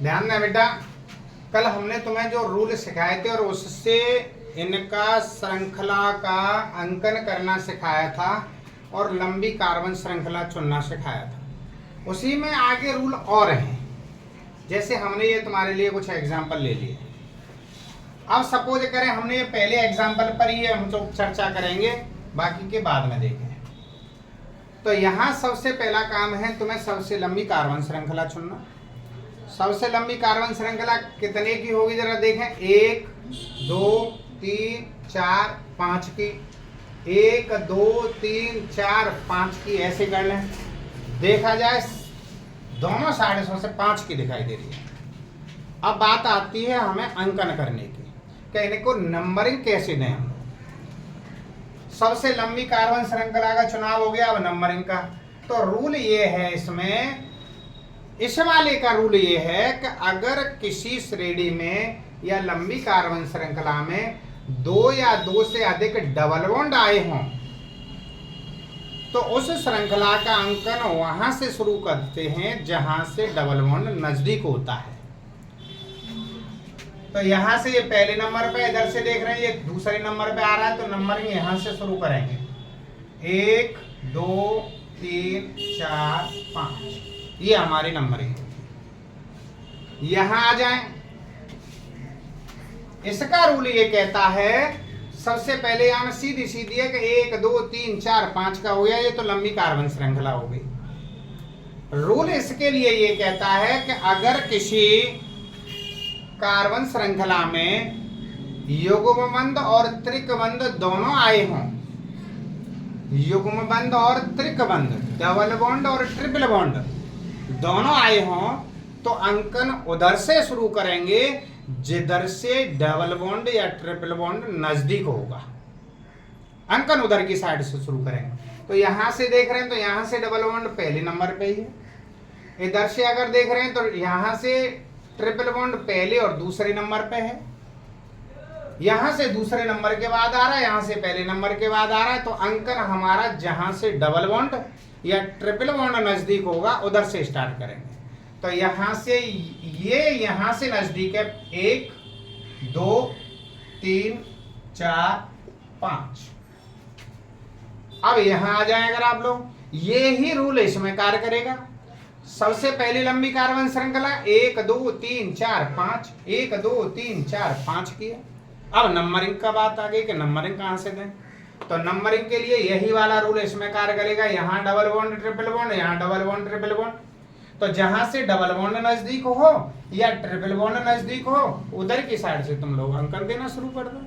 ध्यान दें बेटा, कल हमने तुम्हें जो रूल सिखाए थे और उससे इनका श्रृंखला का अंकन करना सिखाया था और लंबी कार्बन श्रृंखला चुनना सिखाया था। उसी में आगे रूल और हैं। जैसे हमने ये तुम्हारे लिए कुछ एग्जाम्पल ले लिए। अब सपोज करें हमने ये पहले एग्जाम्पल पर ही हम तो चर्चा करेंगे, बाकी के बाद में देखें। तो यहाँ सबसे पहला काम है तुम्हें सबसे लंबी कार्बन श्रृंखला चुनना। सबसे लंबी कार्बन श्रृंखला कितने की होगी जरा देखें। 1 2 3 4 5 की, 1 2 3 4 5 की, ऐसे कर लें। देखा जाए दोनों साइड से 5 की दिखाई दे रही है। अब बात आती है हमें अंकन करने की, कि इनको नंबरिंग कैसे दें हम। सबसे लंबी कार्बन श्रृंखला का चुनाव हो गया, अब नंबरिंग का। तो रूल ये है इसमें, इस वाले का रूल ये है कि अगर किसी श्रेणी में या लंबी कार्बन श्रृंखला में 2 या 2 से अधिक डबल बॉन्ड आए हों तो उस श्रृंखला का अंकन वहां से शुरू करते हैं जहां से डबल बॉन्ड नजदीक होता है। तो यहां से ये पहले नंबर पे इधर से देख रहे हैं, ये दूसरे नंबर पे आ रहा है, तो नंबर यहां से शुरू करेंगे। 1 2 3 4 5, ये हमारी नंबरिंग है। यहां आ जाएं। इसका रूल ये कहता है सबसे पहले यहां सीधी सीधी है कि 1 2 3 4 5 का हो गया, ये तो लंबी कार्बन श्रृंखला हो गई। रूल इसके लिए ये कहता है कि अगर किसी कार्बन श्रृंखला में युग्मबंध और त्रिकबंध दोनों आए हों, युग्मबंध और त्रिकबंध, डबल बॉन्ड और ट्रिपल बॉन्ड दोनों आए हों, तो अंकन उधर से शुरू करेंगे जिधर से डबल बॉन्ड या ट्रिपल बॉन्ड नजदीक होगा। अंकन उधर की साइड से शुरू करेंगे। तो यहां से देख रहे हैं तो यहां से डबल बॉन्ड पहले नंबर पे ही है। इधर से अगर देख रहे हैं तो यहां से ट्रिपल बॉन्ड पहले और दूसरे नंबर पे है। यहां से दूसरे नंबर के बाद आ रहा है, यहां से पहले नंबर के बाद आ रहा है। तो अंकन हमारा जहां से डबल बॉन्ड या ट्रिपल बॉन्ड नजदीक होगा उधर से स्टार्ट करेंगे। तो यहां से ये यहां से नजदीक है 1 2 3 4 5। अब यहां आ जाए अगर आप लोग, ये ही रूल इसमें कार्य करेगा। सबसे पहली लंबी कार्बन श्रृंखला 1 2 3 4 5, 1 2 3 4 5 की है। अब नंबरिंग का बात आ गई कि नंबरिंग कहां से दें। तो नंबरिंग के लिए यही वाला रूल इसमें कार्य करेगा। यहाँ डबल बॉन्ड ट्रिपल बॉन्ड, यहाँ डबल बॉन्ड ट्रिपल बॉन्ड। तो जहां से डबल बॉन्ड नजदीक हो या ट्रिपल बॉन्ड नजदीक हो उधर की साइड से तुम लोग अंकन देना शुरू कर दो।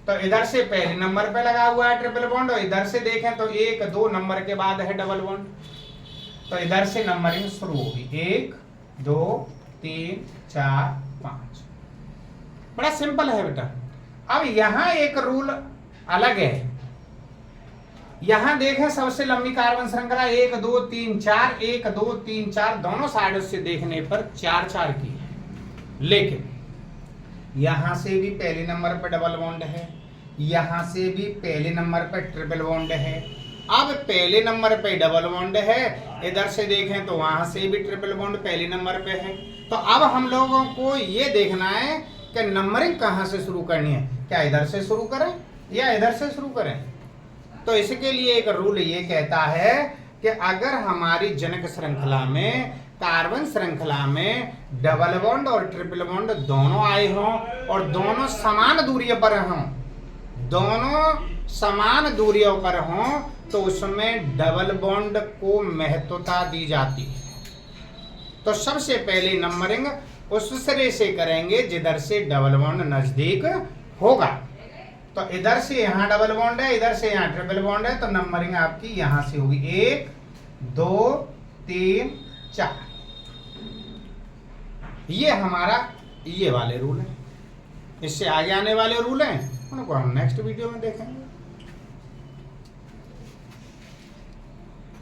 तो इधर से पहले नंबर पे लगा हुआ है ट्रिपल बॉन्ड, और इधर से देखें तो 1 2 नंबर के बाद है डबल बॉन्ड। तो इधर से नंबरिंग शुरू होगी 1 2 3 4 5। बड़ा सिंपल है बेटा। अब यहां एक रूल अलग है। यहां देखें सबसे लंबी कार्बन श्रृंखला 1 2 3 4, 1 2 3 4 दोनों साइड से देखने पर 4 4 की है, लेकिन यहां से भी पहले नंबर पर डबल बॉन्ड है, यहां से भी पहले नंबर पर ट्रिपल बॉन्ड है। अब पहले नंबर पे डबल बॉन्ड है, इधर से देखें तो वहां से भी ट्रिपल बॉन्ड पहले नंबर पे है। तो अब हम लोगों को ये देखना है कि नंबरिंग कहां से शुरू करनी है, क्या इधर से शुरू करें या इधर से शुरू करें। तो इसके लिए एक रूल ये कहता है कि अगर हमारी जनक श्रृंखला में कार्बन श्रृंखला में डबल बॉन्ड और ट्रिपल बॉन्ड दोनों आए हों और दोनों समान दूरी पर हों, दोनों समान दूरियों पर हों, तो उसमें डबल बॉन्ड को महत्वता दी जाती है। तो सबसे पहले नंबरिंग उस सिरे से करेंगे जिधर से डबल बॉन्ड नजदीक होगा। तो इधर से यहां डबल बॉन्ड है, इधर से यहां ट्रिपल बॉन्ड है, तो नंबरिंग आपकी यहां से होगी 1 2 3 4। ये हमारा ये वाले रूल है। इससे आगे आने वाले रूल हैं उनको हम नेक्स्ट वीडियो में देखेंगे।